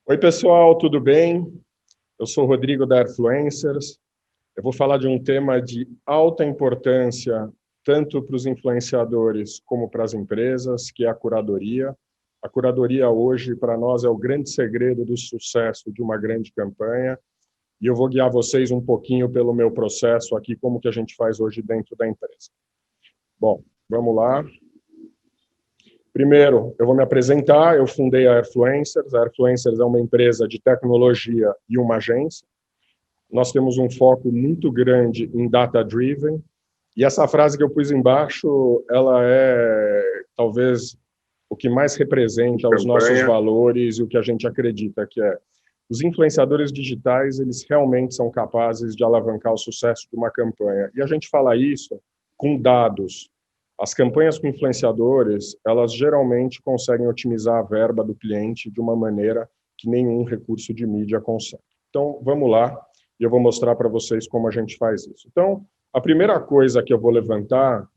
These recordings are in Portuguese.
Oi, pessoal, tudo bem? Eu sou o Rodrigo da Airfluencers. Eu vou falar de um tema de alta importância, tanto para os influenciadores como para as empresas, que é a curadoria. A curadoria hoje, para nós, é o grande segredo do sucesso de uma grande campanha. E eu vou guiar vocês um pouquinho pelo meu processo aqui, como que a gente faz hoje dentro da empresa. Bom, vamos lá. Primeiro, eu vou me apresentar. Eu fundei a Airfluencers. A Airfluencers é uma empresa de tecnologia e uma agência. Nós temos um foco muito grande em data-driven. E essa frase que eu pus embaixo, ela é talvez o que mais representa os nossos valores e o que a gente acredita, que é os influenciadores digitais, eles realmente são capazes de alavancar o sucesso de uma campanha. E a gente fala isso com dados. As campanhas com influenciadores, elas geralmente conseguem otimizar a verba do cliente de uma maneira que nenhum recurso de mídia consegue. Então, vamos lá, e eu vou mostrar para vocês como a gente faz isso. Então, a primeira coisa que eu vou levantar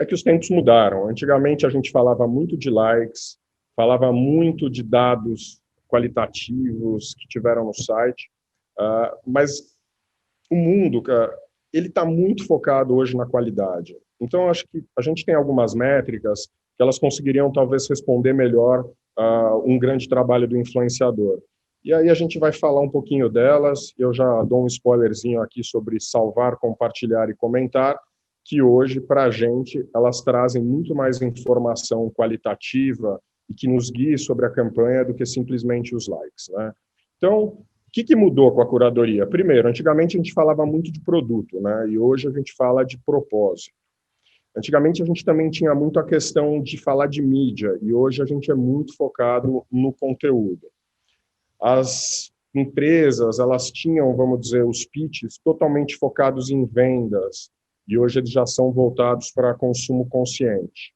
é que os tempos mudaram. Antigamente, a gente falava muito de likes, falava muito de dados qualitativos que tiveram no site, mas o mundo, cara, ele está muito focado hoje na qualidade. Então, acho que a gente tem algumas métricas que elas conseguiriam talvez responder melhor um grande trabalho do influenciador. E aí a gente vai falar um pouquinho delas. Eu já dou um spoilerzinho aqui sobre salvar, compartilhar e comentar, que hoje, para a gente, elas trazem muito mais informação qualitativa e que nos guie sobre a campanha do que simplesmente os likes, né? Então, o que mudou com a curadoria? Primeiro, antigamente a gente falava muito de produto, né? E hoje a gente fala de propósito. Antigamente a gente também tinha muito a questão de falar de mídia, e hoje a gente é muito focado no conteúdo. As empresas, elas tinham, vamos dizer, os pitches totalmente focados em vendas, e hoje eles já são voltados para consumo consciente.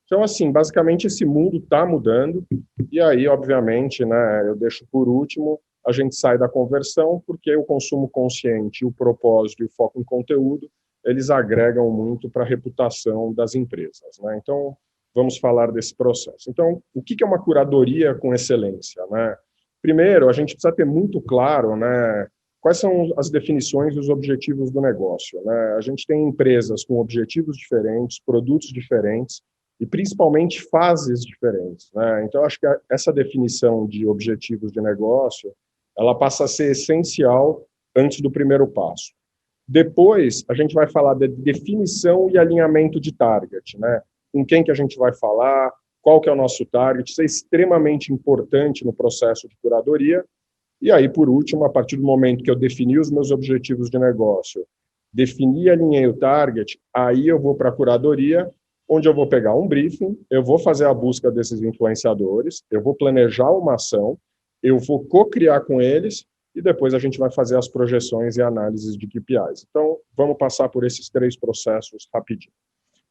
Então, assim, basicamente esse mundo está mudando, e aí, obviamente, né, eu deixo por último, a gente sai da conversão, porque o consumo consciente, o propósito e o foco em conteúdo, eles agregam muito para a reputação das empresas, né? Então, vamos falar desse processo. Então, o que é uma curadoria com excelência, né? Primeiro, a gente precisa ter muito claro, né, quais são as definições e os objetivos do negócio, né? A gente tem empresas com objetivos diferentes, produtos diferentes, e principalmente fases diferentes, né? Então, acho que essa definição de objetivos de negócio, ela passa a ser essencial antes do primeiro passo. Depois, a gente vai falar de definição e alinhamento de target, né? Com quem que a gente vai falar, qual que é o nosso target, isso é extremamente importante no processo de curadoria. E aí, por último, a partir do momento que eu defini os meus objetivos de negócio, defini e alinhei o target, aí eu vou para a curadoria, onde eu vou pegar um briefing, eu vou fazer a busca desses influenciadores, eu vou planejar uma ação, eu vou co-criar com eles e depois a gente vai fazer as projeções e análises de KPIs. Então, vamos passar por esses 3 processos rapidinho.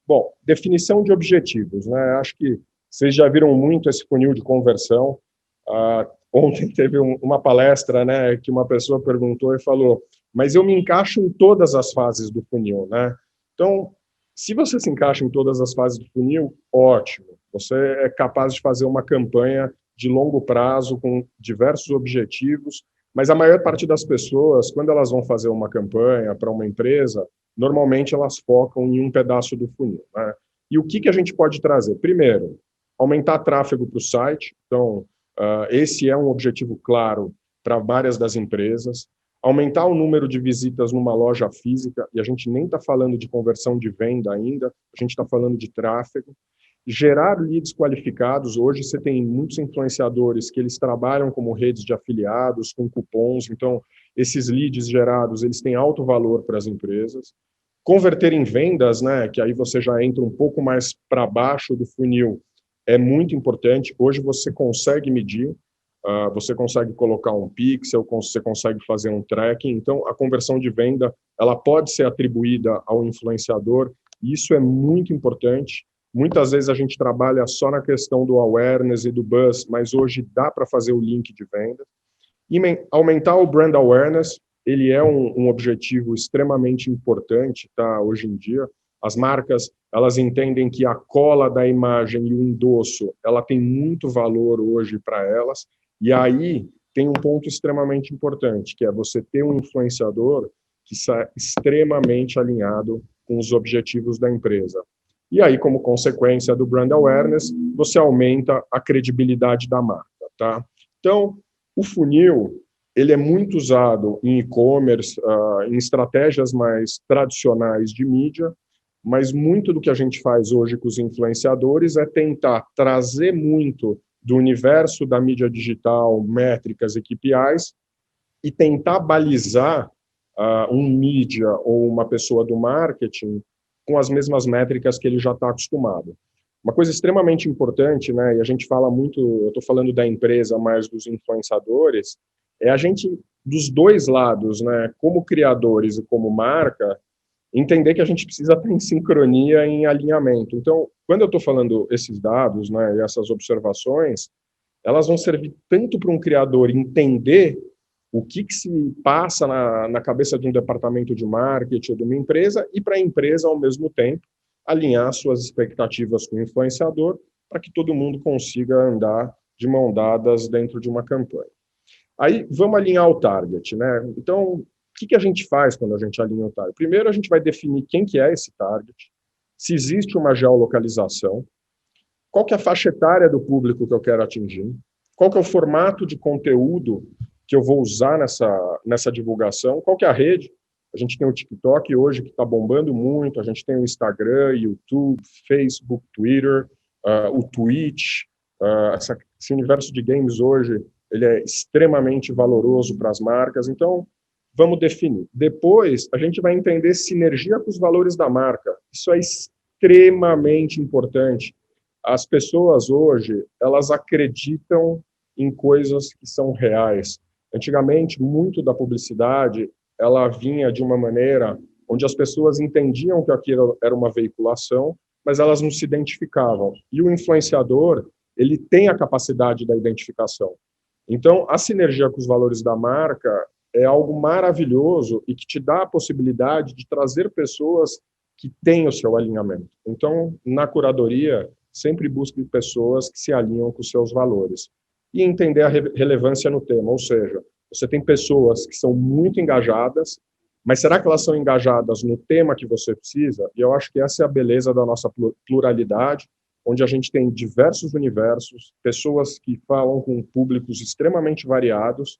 Bom, definição de objetivos, né? Acho que vocês já viram muito esse funil de conversão. Ontem teve uma palestra, né, que uma pessoa perguntou e falou, mas eu me encaixo em todas as fases do funil, né? Então, se você se encaixa em todas as fases do funil, ótimo. Você é capaz de fazer uma campanha de longo prazo com diversos objetivos, mas a maior parte das pessoas, quando elas vão fazer uma campanha para uma empresa, normalmente elas focam em um pedaço do funil, né? E o que a gente pode trazer? Primeiro, aumentar tráfego para o site. Então, esse é um objetivo claro para várias das empresas. Aumentar o número de visitas numa loja física, e a gente nem está falando de conversão de venda ainda, a gente está falando de tráfego. Gerar leads qualificados. Hoje você tem muitos influenciadores que eles trabalham como redes de afiliados, com cupons, então esses leads gerados, eles têm alto valor para as empresas. Converter em vendas, né, que aí você já entra um pouco mais para baixo do funil, é muito importante. Hoje você consegue medir, você consegue colocar um pixel, você consegue fazer um tracking, então a conversão de venda, ela pode ser atribuída ao influenciador, e isso é muito importante. Muitas vezes a gente trabalha só na questão do awareness e do buzz, mas hoje dá para fazer o link de venda. E aumentar o brand awareness, ele é um objetivo extremamente importante, tá? Hoje em dia, as marcas, elas entendem que a cola da imagem e o endosso, ela tem muito valor hoje para elas, e aí tem um ponto extremamente importante, que é você ter um influenciador que está extremamente alinhado com os objetivos da empresa. E aí, como consequência do brand awareness, você aumenta a credibilidade da marca, tá? Então, o funil, ele é muito usado em e-commerce, em estratégias mais tradicionais de mídia, mas muito do que a gente faz hoje com os influenciadores é tentar trazer muito do universo da mídia digital, métricas e KPIs, e tentar balizar um mídia ou uma pessoa do marketing com as mesmas métricas que ele já está acostumado. Uma coisa extremamente importante, né, e a gente fala muito, eu estou falando da empresa, mais dos influenciadores, é a gente, dos dois lados, né, como criadores e como marca, entender que a gente precisa estar em sincronia, em alinhamento. Então, quando eu estou falando esses dados, né, e essas observações, elas vão servir tanto para um criador entender o que se passa na cabeça de um departamento de marketing ou de uma empresa, e para a empresa, ao mesmo tempo, alinhar suas expectativas com o influenciador para que todo mundo consiga andar de mão dadas dentro de uma campanha. Aí, vamos alinhar o target, né? Então, o que a gente faz quando a gente alinha o target? Primeiro, a gente vai definir quem que é esse target, se existe uma geolocalização, qual que é a faixa etária do público que eu quero atingir, qual que é o formato de conteúdo que eu vou usar nessa divulgação, qual que é a rede. A gente tem o TikTok hoje que está bombando muito, a gente tem o Instagram, YouTube, Facebook, Twitter, o Twitch, esse universo de games hoje, ele é extremamente valoroso para as marcas, então vamos definir. Depois, a gente vai entender sinergia com os valores da marca. Isso é extremamente importante. As pessoas hoje, elas acreditam em coisas que são reais. Antigamente, muito da publicidade, ela vinha de uma maneira onde as pessoas entendiam que aquilo era uma veiculação, mas elas não se identificavam. E o influenciador, ele tem a capacidade da identificação. Então, a sinergia com os valores da marca é algo maravilhoso e que te dá a possibilidade de trazer pessoas que têm o seu alinhamento. Então, na curadoria, sempre busque pessoas que se alinham com os seus valores. E entender a relevância no tema, ou seja, você tem pessoas que são muito engajadas, mas será que elas são engajadas no tema que você precisa? E eu acho que essa é a beleza da nossa pluralidade, onde a gente tem diversos universos, pessoas que falam com públicos extremamente variados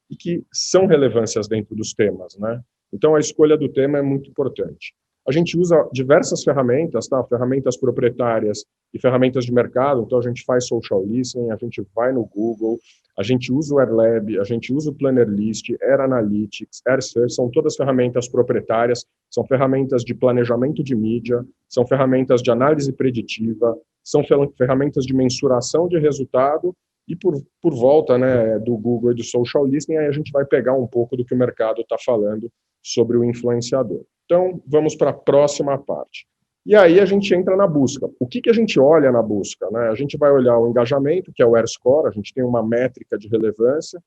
e que são relevâncias dentro dos temas, né? Então, a escolha do tema é muito importante. A gente usa diversas ferramentas, tá? Ferramentas proprietárias e ferramentas de mercado. Então, a gente faz social listening, a gente vai no Google, a gente usa o Airlab, a gente usa o Planner List, Air Analytics, Air Search, são todas ferramentas proprietárias, são ferramentas de planejamento de mídia, são ferramentas de análise preditiva, são ferramentas de mensuração de resultado, e por volta, né, do Google e do social listening, aí a gente vai pegar um pouco do que o mercado está falando sobre o influenciador. Então, vamos para a próxima parte. E aí a gente entra na busca. O que a gente olha na busca, né? A gente vai olhar o engajamento, que é o AirScore, a gente tem uma métrica de relevância,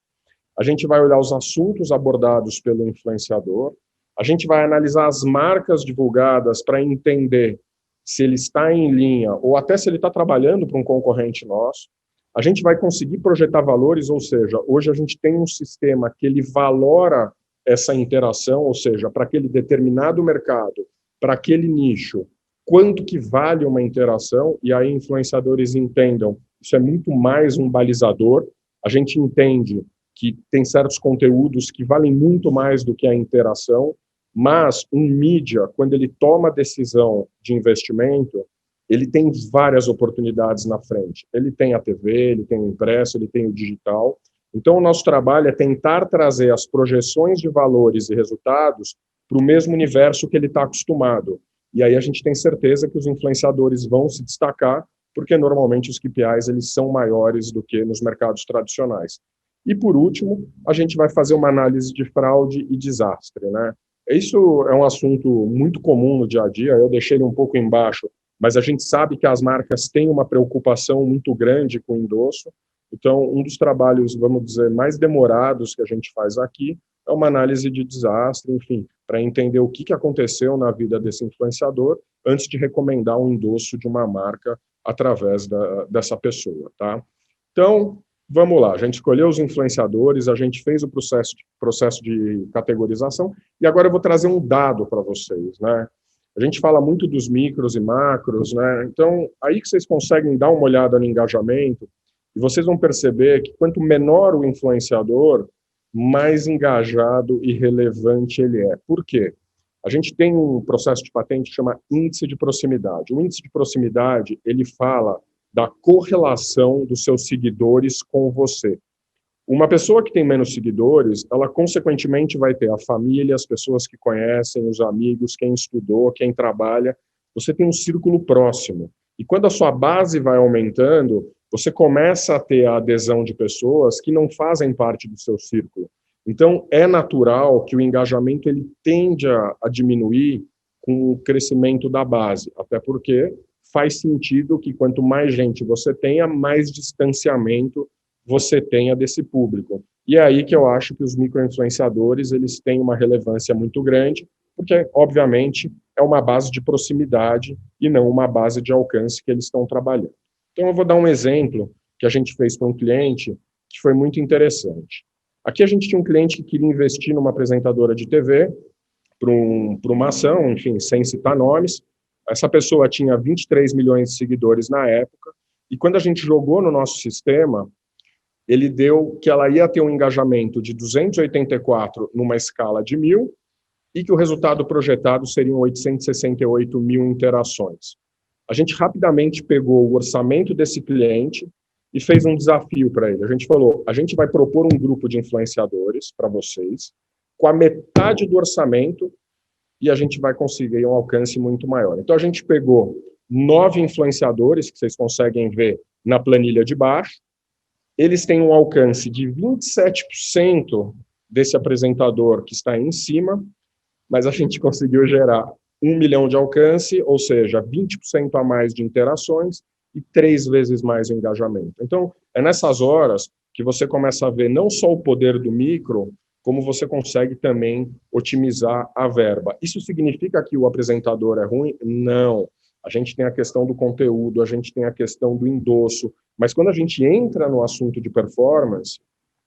a gente vai olhar os assuntos abordados pelo influenciador, a gente vai analisar as marcas divulgadas para entender se ele está em linha ou até se ele está trabalhando para um concorrente nosso. A gente vai conseguir projetar valores, ou seja, hoje a gente tem um sistema que ele valora essa interação, ou seja, para aquele determinado mercado, para aquele nicho, quanto que vale uma interação, e aí influenciadores entendam, isso é muito mais um balizador, a gente entende que tem certos conteúdos que valem muito mais do que a interação, mas um mídia, quando ele toma a decisão de investimento, ele tem várias oportunidades na frente. Ele tem a TV, ele tem o impresso, ele tem o digital. Então, o nosso trabalho é tentar trazer as projeções de valores e resultados para o mesmo universo que ele está acostumado. E aí a gente tem certeza que os influenciadores vão se destacar, porque normalmente os KPIs eles são maiores do que nos mercados tradicionais. E, por último, a gente vai fazer uma análise de fraude e desastre, né? Isso é um assunto muito comum no dia a dia, eu deixei ele um pouco embaixo, mas a gente sabe que as marcas têm uma preocupação muito grande com o endosso. Então, um dos trabalhos, vamos dizer, mais demorados que a gente faz aqui é uma análise de desastre, enfim, para entender o que aconteceu na vida desse influenciador antes de recomendar um endosso de uma marca através dessa pessoa, tá? Então, vamos lá, a gente escolheu os influenciadores, a gente fez o processo de categorização, e agora eu vou trazer um dado para vocês, né? A gente fala muito dos micros e macros, né? Então, aí que vocês conseguem dar uma olhada no engajamento, e vocês vão perceber que quanto menor o influenciador, mais engajado e relevante ele é. Por quê? A gente tem um processo de patente que chama índice de proximidade. O índice de proximidade, ele fala da correlação dos seus seguidores com você. Uma pessoa que tem menos seguidores, ela consequentemente vai ter a família, as pessoas que conhecem, os amigos, quem estudou, quem trabalha. Você tem um círculo próximo. E quando a sua base vai aumentando, você começa a ter a adesão de pessoas que não fazem parte do seu círculo. Então, é natural que o engajamento ele tende a diminuir com o crescimento da base, até porque faz sentido que quanto mais gente você tenha, mais distanciamento você tenha desse público. E é aí que eu acho que os micro-influenciadores eles têm uma relevância muito grande, porque, obviamente, é uma base de proximidade e não uma base de alcance que eles estão trabalhando. Então, eu vou dar um exemplo que a gente fez para um cliente que foi muito interessante. Aqui a gente tinha um cliente que queria investir numa apresentadora de TV para uma ação, enfim, sem citar nomes. Essa pessoa tinha 23 milhões de seguidores na época, e quando a gente jogou no nosso sistema, ele deu que ela ia ter um engajamento de 284 numa escala de 1.000 e que o resultado projetado seriam 868 mil interações. A gente rapidamente pegou o orçamento desse cliente e fez um desafio para ele. A gente falou, a gente vai propor um grupo de influenciadores para vocês, com a metade do orçamento, e a gente vai conseguir um alcance muito maior. Então, a gente pegou 9 influenciadores, que vocês conseguem ver na planilha de baixo. Eles têm um alcance de 27% desse apresentador que está aí em cima, mas a gente conseguiu gerar 1 milhão de alcance, ou seja, 20% a mais de interações e 3 vezes mais o engajamento. Então, é nessas horas que você começa a ver não só o poder do micro, como você consegue também otimizar a verba. Isso significa que o apresentador é ruim? Não. A gente tem a questão do conteúdo, a gente tem a questão do endosso, mas quando a gente entra no assunto de performance,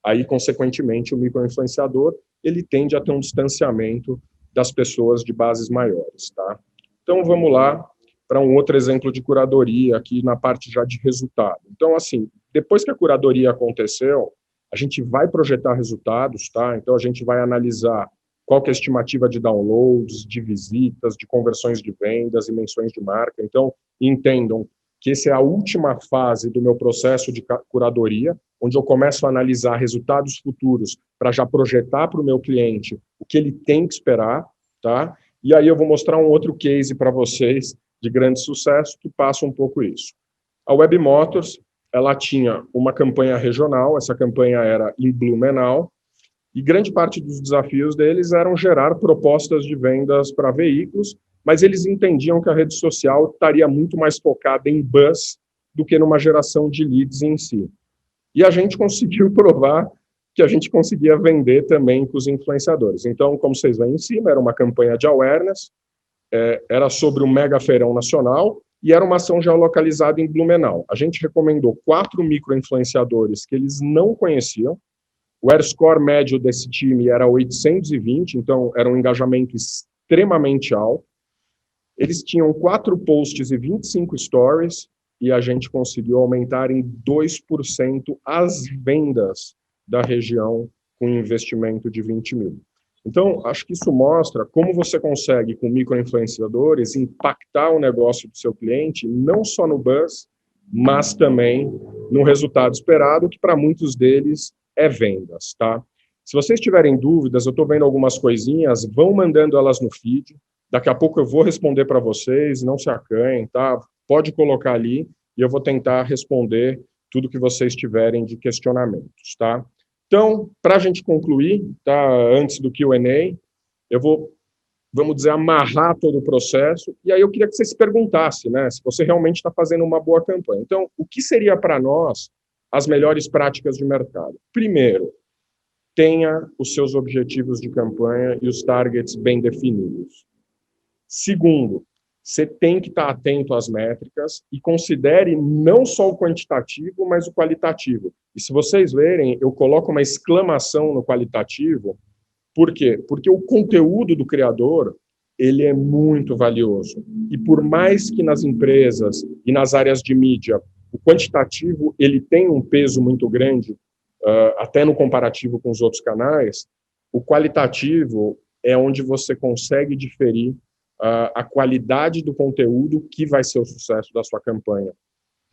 aí, consequentemente, o microinfluenciador, ele tende a ter um distanciamento das pessoas de bases maiores, tá? Então, vamos lá para um outro exemplo de curadoria, aqui na parte já de resultado. Então, assim, depois que a curadoria aconteceu, a gente vai projetar resultados, tá? Então, a gente vai analisar qual que é a estimativa de downloads, de visitas, de conversões de vendas e menções de marca. Então, entendam que essa é a última fase do meu processo de curadoria, onde eu começo a analisar resultados futuros para já projetar para o meu cliente o que ele tem que esperar, tá? E aí eu vou mostrar um outro case para vocês de grande sucesso que passa um pouco isso. A Web Motors, ela tinha uma campanha regional, essa campanha era em Blumenau, e grande parte dos desafios deles eram gerar propostas de vendas para veículos, mas eles entendiam que a rede social estaria muito mais focada em buzz do que numa geração de leads em si. E a gente conseguiu provar que a gente conseguia vender também com os influenciadores. Então, como vocês veem em cima, era uma campanha de awareness, era sobre um mega feirão nacional, e era uma ação geolocalizada em Blumenau. A gente recomendou 4 micro-influenciadores que eles não conheciam. O AirScore médio desse time era 820, então era um engajamento extremamente alto. Eles tinham 4 posts e 25 stories, e a gente conseguiu aumentar em 2% as vendas da região com um investimento de 20 mil. Então, acho que isso mostra como você consegue, com micro-influenciadores, impactar o negócio do seu cliente, não só no buzz, mas também no resultado esperado, que para muitos deles é vendas, tá? Se vocês tiverem dúvidas, eu estou vendo algumas coisinhas, vão mandando elas no feed, daqui a pouco eu vou responder para vocês, não se acanhem, tá? Pode colocar ali e eu vou tentar responder tudo que vocês tiverem de questionamentos, tá? Então, para a gente concluir, tá, antes do Q&A, eu vou, vamos dizer, amarrar todo o processo, e aí eu queria que você se perguntasse, né, se você realmente está fazendo uma boa campanha. Então, o que seria para nós as melhores práticas de mercado? Primeiro, tenha os seus objetivos de campanha e os targets bem definidos. Segundo, você tem que estar atento às métricas e considere não só o quantitativo, mas o qualitativo. E se vocês verem, eu coloco uma exclamação no qualitativo. Por quê? Porque o conteúdo do criador, ele é muito valioso. E por mais que nas empresas e nas áreas de mídia, o quantitativo ele tem um peso muito grande, até no comparativo com os outros canais, o qualitativo é onde você consegue diferir a qualidade do conteúdo que vai ser o sucesso da sua campanha.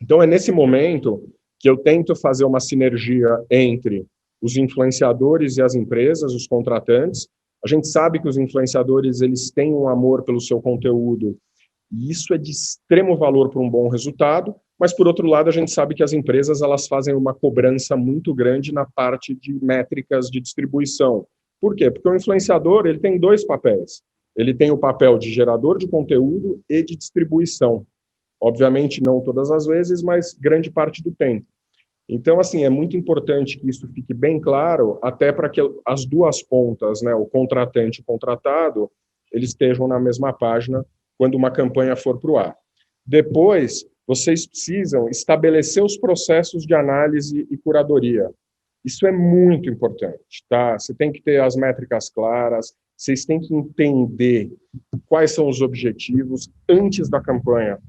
Então, é nesse momento que eu tento fazer uma sinergia entre os influenciadores e as empresas, os contratantes. A gente sabe que os influenciadores eles têm um amor pelo seu conteúdo, e isso é de extremo valor para um bom resultado, mas, por outro lado, a gente sabe que as empresas elas fazem uma cobrança muito grande na parte de métricas de distribuição. Por quê? Porque o influenciador ele tem dois papéis. Ele tem o papel de gerador de conteúdo e de distribuição. Obviamente, não todas as vezes, mas grande parte do tempo. Então, assim, é muito importante que isso fique bem claro, até para que as duas pontas, né, o contratante e o contratado, eles estejam na mesma página quando uma campanha for para o ar. Depois, vocês precisam estabelecer os processos de análise e curadoria. Isso é muito importante, tá? Você tem que ter as métricas claras, vocês têm que entender quais são os objetivos antes da campanha.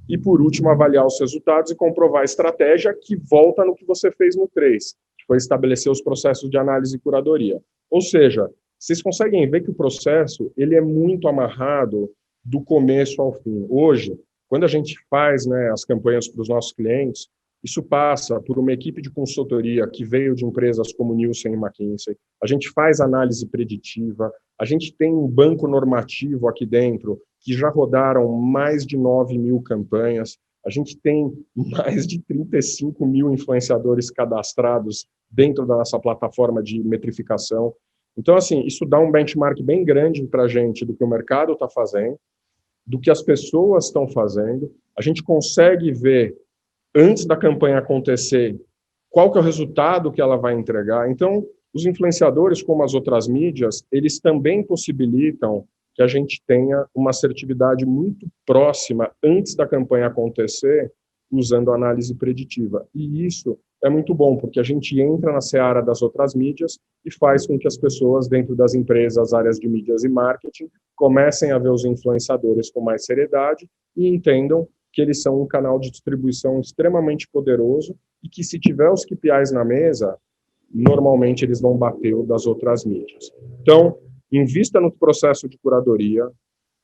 E, por último, avaliar os resultados e comprovar a estratégia que volta no que você fez no 3, que foi estabelecer os processos de análise e curadoria. Ou seja, vocês conseguem ver que o processo ele é muito amarrado do começo ao fim. Hoje, quando a gente faz, né, as campanhas para os nossos clientes, isso passa por uma equipe de consultoria que veio de empresas como Nielsen e McKinsey. A gente faz análise preditiva, a gente tem um banco normativo aqui dentro que já rodaram mais de 9.000 campanhas, a gente tem mais de 35.000 influenciadores cadastrados dentro da nossa plataforma de metrificação. Então, assim, isso dá um benchmark bem grande para a gente do que o mercado está fazendo, do que as pessoas estão fazendo. A gente consegue ver, antes da campanha acontecer, qual que é o resultado que ela vai entregar. Então, os influenciadores, como as outras mídias, eles também possibilitam que a gente tenha uma assertividade muito próxima antes da campanha acontecer, usando análise preditiva. E isso é muito bom, porque a gente entra na seara das outras mídias e faz com que as pessoas dentro das empresas, áreas de mídias e marketing, comecem a ver os influenciadores com mais seriedade e entendam que eles são um canal de distribuição extremamente poderoso e que, se tiver os KPIs na mesa, normalmente eles vão bater o das outras mídias. Então, invista no processo de curadoria,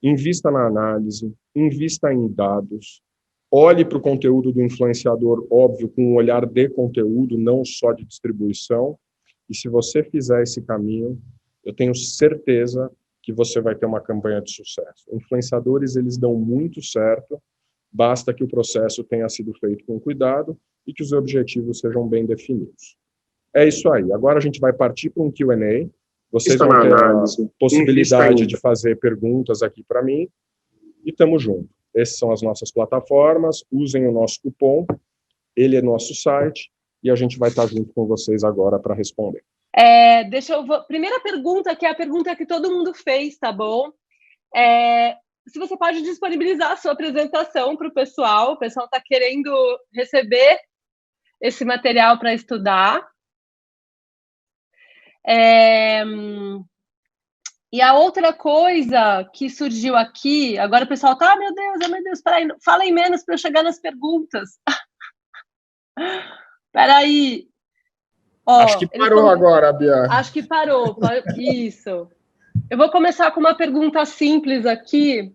invista na análise, invista em dados, olhe para o conteúdo do influenciador, óbvio, com um olhar de conteúdo, não só de distribuição, e se você fizer esse caminho, eu tenho certeza que você vai ter uma campanha de sucesso. Influenciadores, eles dão muito certo, basta que o processo tenha sido feito com cuidado e que os objetivos sejam bem definidos. É isso aí. Agora a gente vai partir para um Q&A. Vocês vão ter a possibilidade de fazer perguntas aqui para mim e estamos juntos. Essas são as nossas plataformas, usem o nosso cupom, ele é nosso site e a gente vai estar junto com vocês agora para responder. Primeira pergunta, que é a pergunta que todo mundo fez, tá bom? Se você pode disponibilizar a sua apresentação para o pessoal está querendo receber esse material para estudar. E a outra coisa que surgiu aqui, agora o pessoal tá, meu Deus, peraí, falem menos para eu chegar nas perguntas. Peraí. Acho que parou agora, Bia. Acho que parou, isso. Eu vou começar com uma pergunta simples aqui.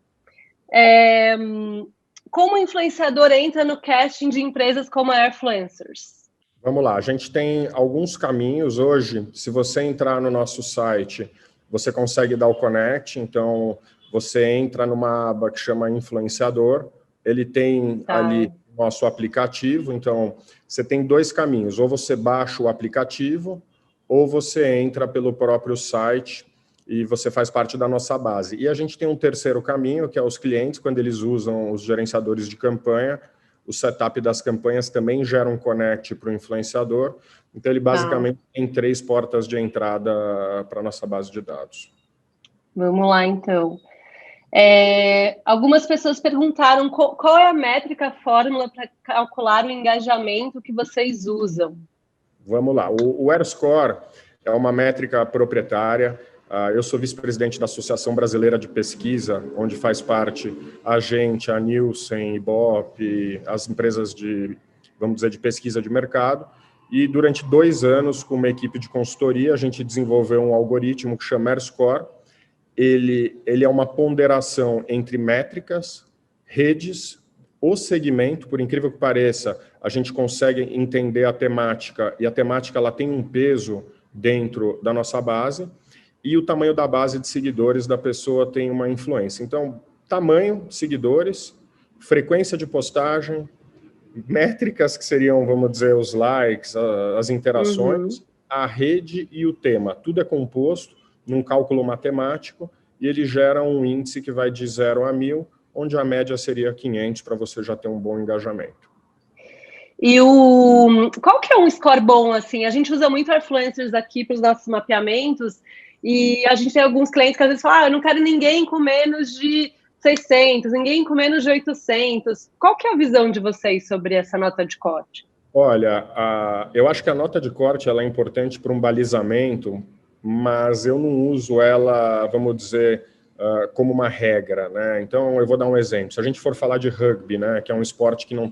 Como o influenciador entra no casting de empresas como a Airfluencers? Vamos lá, a gente tem alguns caminhos hoje. Se você entrar no nosso site, você consegue dar o connect, então você entra numa aba que chama influenciador, ele tem ali o nosso aplicativo, então você tem dois caminhos, ou você baixa o aplicativo, ou você entra pelo próprio site e você faz parte da nossa base. E a gente tem um terceiro caminho, que é os clientes, quando eles usam os gerenciadores de campanha, o setup das campanhas também gera um connect para o influenciador. Então, ele basicamente tem 3 portas de entrada para a nossa base de dados. Vamos lá, então. Algumas pessoas perguntaram qual é a métrica, a fórmula para calcular o engajamento que vocês usam. Vamos lá. O AirScore é uma métrica proprietária. Eu sou vice-presidente da Associação Brasileira de Pesquisa, onde faz parte a gente, a Nielsen, Ibope, as empresas de, vamos dizer, de pesquisa de mercado. E durante 2 anos, com uma equipe de consultoria, a gente desenvolveu um algoritmo que chama AirScore. Ele é uma ponderação entre métricas, redes, o segmento. Por incrível que pareça, a gente consegue entender a temática, e a temática ela tem um peso dentro da nossa base, e o tamanho da base de seguidores da pessoa tem uma influência. Então, tamanho, seguidores, frequência de postagem, métricas que seriam, vamos dizer, os likes, as interações, a rede e o tema. Tudo é composto num cálculo matemático, e ele gera um índice que vai de 0 a 1000, onde a média seria 500 para você já ter um bom engajamento. E qual que é um score bom, assim? A gente usa muito Airfluencers aqui para os nossos mapeamentos, e a gente tem alguns clientes que às vezes falam, eu não quero ninguém com menos de 600, ninguém com menos de 800. Qual que é a visão de vocês sobre essa nota de corte? Olha, eu acho que a nota de corte ela é importante para um balizamento, mas eu não uso ela, vamos dizer, como uma regra, né? Então, eu vou dar um exemplo. Se a gente for falar de rugby, né, que é um esporte que não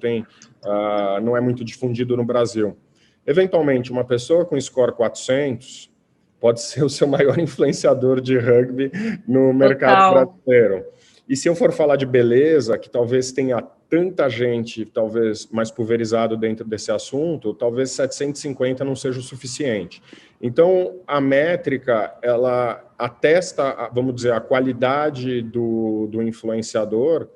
é muito difundido no Brasil, eventualmente, uma pessoa com score 400 pode ser o seu maior influenciador de rugby no mercado brasileiro. E se eu for falar de beleza, que talvez tenha tanta gente, talvez mais pulverizado dentro desse assunto, talvez 750 não seja o suficiente. Então, a métrica, ela atesta, vamos dizer, a qualidade do influenciador,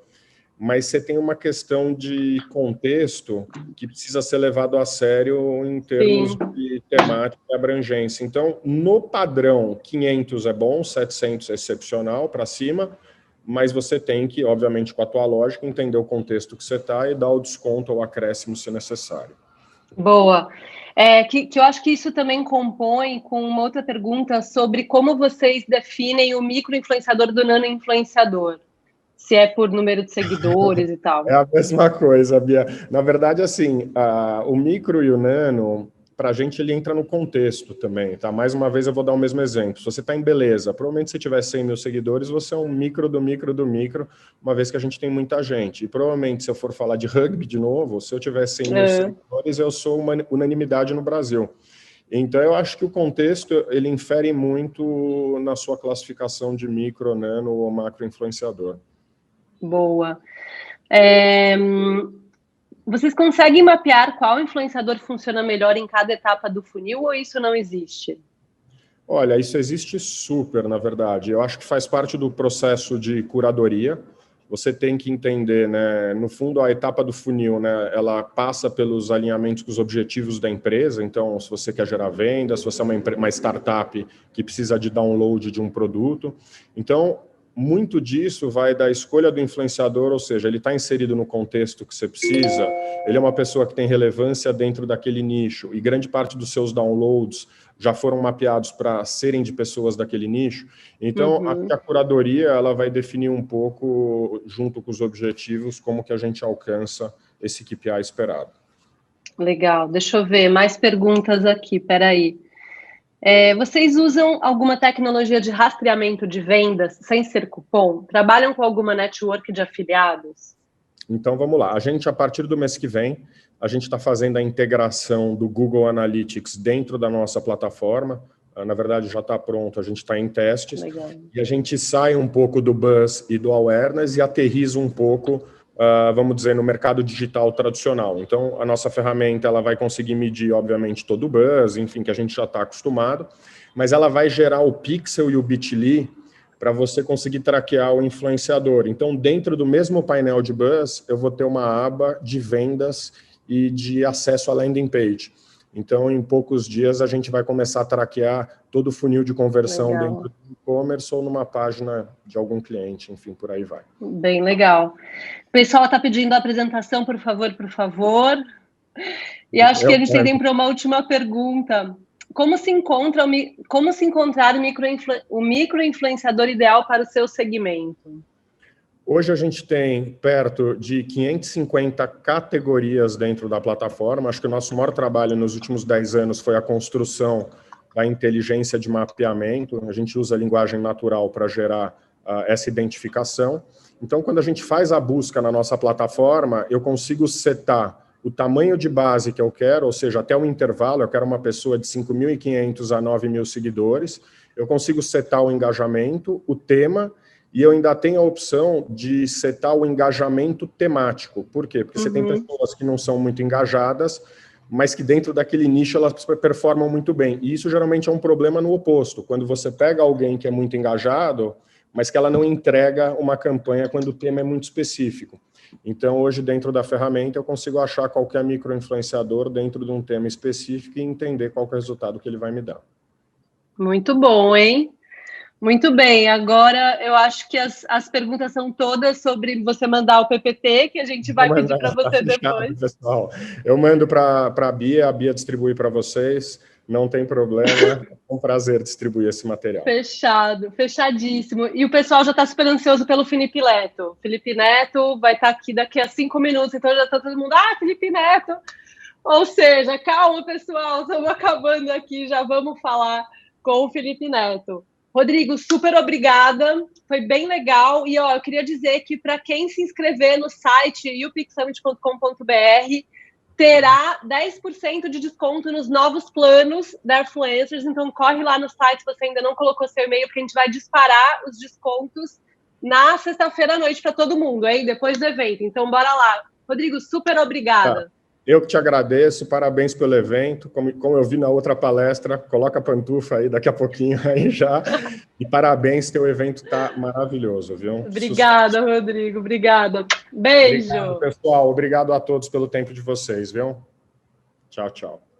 mas você tem uma questão de contexto que precisa ser levado a sério em termos de temática e abrangência. Então, no padrão, 500 é bom, 700 é excepcional, para cima, mas você tem que, obviamente, com a tua lógica, entender o contexto que você está e dar o desconto ou acréscimo se necessário. Boa. Que eu acho que isso também compõe com uma outra pergunta sobre como vocês definem o micro-influenciador do nano-influenciador. Se é por número de seguidores e tal. É a mesma coisa, Bia. Na verdade, assim, o micro e o nano, para a gente, ele entra no contexto também, tá? Mais uma vez, eu vou dar o mesmo exemplo. Se você está em beleza, provavelmente se tiver 100 mil seguidores, você é um micro do micro do micro, uma vez que a gente tem muita gente. E provavelmente, se eu for falar de rugby de novo, se eu tiver 100 mil seguidores, eu sou uma unanimidade no Brasil. Então, eu acho que o contexto, ele infere muito na sua classificação de micro, nano ou macro influenciador. Boa. Vocês conseguem mapear qual influenciador funciona melhor em cada etapa do funil ou isso não existe? Olha, isso existe super, na verdade. Eu acho que faz parte do processo de curadoria. Você tem que entender, né? No fundo, a etapa do funil, né? Ela passa pelos alinhamentos com os objetivos da empresa. Então, se você quer gerar venda, se você é uma startup que precisa de download de um produto. Então, muito disso vai da escolha do influenciador, ou seja, ele está inserido no contexto que você precisa, ele é uma pessoa que tem relevância dentro daquele nicho, e grande parte dos seus downloads já foram mapeados para serem de pessoas daquele nicho. Então, a curadoria ela vai definir um pouco, junto com os objetivos, como que a gente alcança esse KPI esperado. Legal, deixa eu ver, mais perguntas aqui, peraí. Vocês usam alguma tecnologia de rastreamento de vendas sem ser cupom? Trabalham com alguma network de afiliados? Então, vamos lá. A gente, a partir do mês que vem, a gente está fazendo a integração do Google Analytics dentro da nossa plataforma. Na verdade, já está pronto, a gente está em testes. Legal. E a gente sai um pouco do buzz e do awareness e aterriza um pouco, vamos dizer, no mercado digital tradicional. Então, a nossa ferramenta ela vai conseguir medir, obviamente, todo o buzz, enfim, que a gente já está acostumado, mas ela vai gerar o pixel e o bit.ly para você conseguir traquear o influenciador. Então, dentro do mesmo painel de buzz, eu vou ter uma aba de vendas e de acesso à landing page. Então, em poucos dias, a gente vai começar a traquear todo o funil de conversão dentro do e-commerce ou numa página de algum cliente, enfim, por aí vai. Bem legal. O pessoal está pedindo a apresentação, por favor, por favor. E acho que a gente tem tempo para uma última pergunta. Como se encontrar o micro-influenciador ideal para o seu segmento? Hoje a gente tem perto de 550 categorias dentro da plataforma. Acho que o nosso maior trabalho nos últimos 10 anos foi a construção da inteligência de mapeamento. A gente usa a linguagem natural para gerar essa identificação. Então, quando a gente faz a busca na nossa plataforma, eu consigo setar o tamanho de base que eu quero, ou seja, até o intervalo, eu quero uma pessoa de 5.500 a 9.000 seguidores, eu consigo setar o engajamento, o tema, e eu ainda tenho a opção de setar o engajamento temático. Por quê? Porque você tem pessoas que não são muito engajadas, mas que dentro daquele nicho elas performam muito bem. E isso geralmente é um problema no oposto. Quando você pega alguém que é muito engajado, mas que ela não entrega uma campanha quando o tema é muito específico. Então, hoje, dentro da ferramenta, eu consigo achar qualquer micro-influenciador dentro de um tema específico e entender qual que é o resultado que ele vai me dar. Muito bom, hein? Muito bem, agora eu acho que as perguntas são todas sobre você mandar o PPT, que a gente vai pedir para você depois. Pessoal. Eu mando para a Bia distribui para vocês, não tem problema, é um prazer distribuir esse material. Fechado, fechadíssimo. E o pessoal já está super ansioso pelo Felipe Neto. Felipe Neto vai estar aqui daqui a 5 minutos, então já está todo mundo, Felipe Neto! Ou seja, calma, pessoal, estamos acabando aqui, já vamos falar com o Felipe Neto. Rodrigo, super obrigada, foi bem legal. E eu queria dizer que para quem se inscrever no site youpixsummit.com.br, terá 10% de desconto nos novos planos da Airfluencers. Então, corre lá no site se você ainda não colocou seu e-mail, porque a gente vai disparar os descontos na sexta-feira à noite para todo mundo, hein? Depois do evento. Então, bora lá. Rodrigo, super obrigada. Eu que te agradeço, parabéns pelo evento. Como eu vi na outra palestra, coloca a pantufa aí daqui a pouquinho aí já. E parabéns, teu evento está maravilhoso, viu? Obrigada, sucesso. Rodrigo, obrigada. Beijo. Obrigado, pessoal. Obrigado a todos pelo tempo de vocês, viu? Tchau, tchau.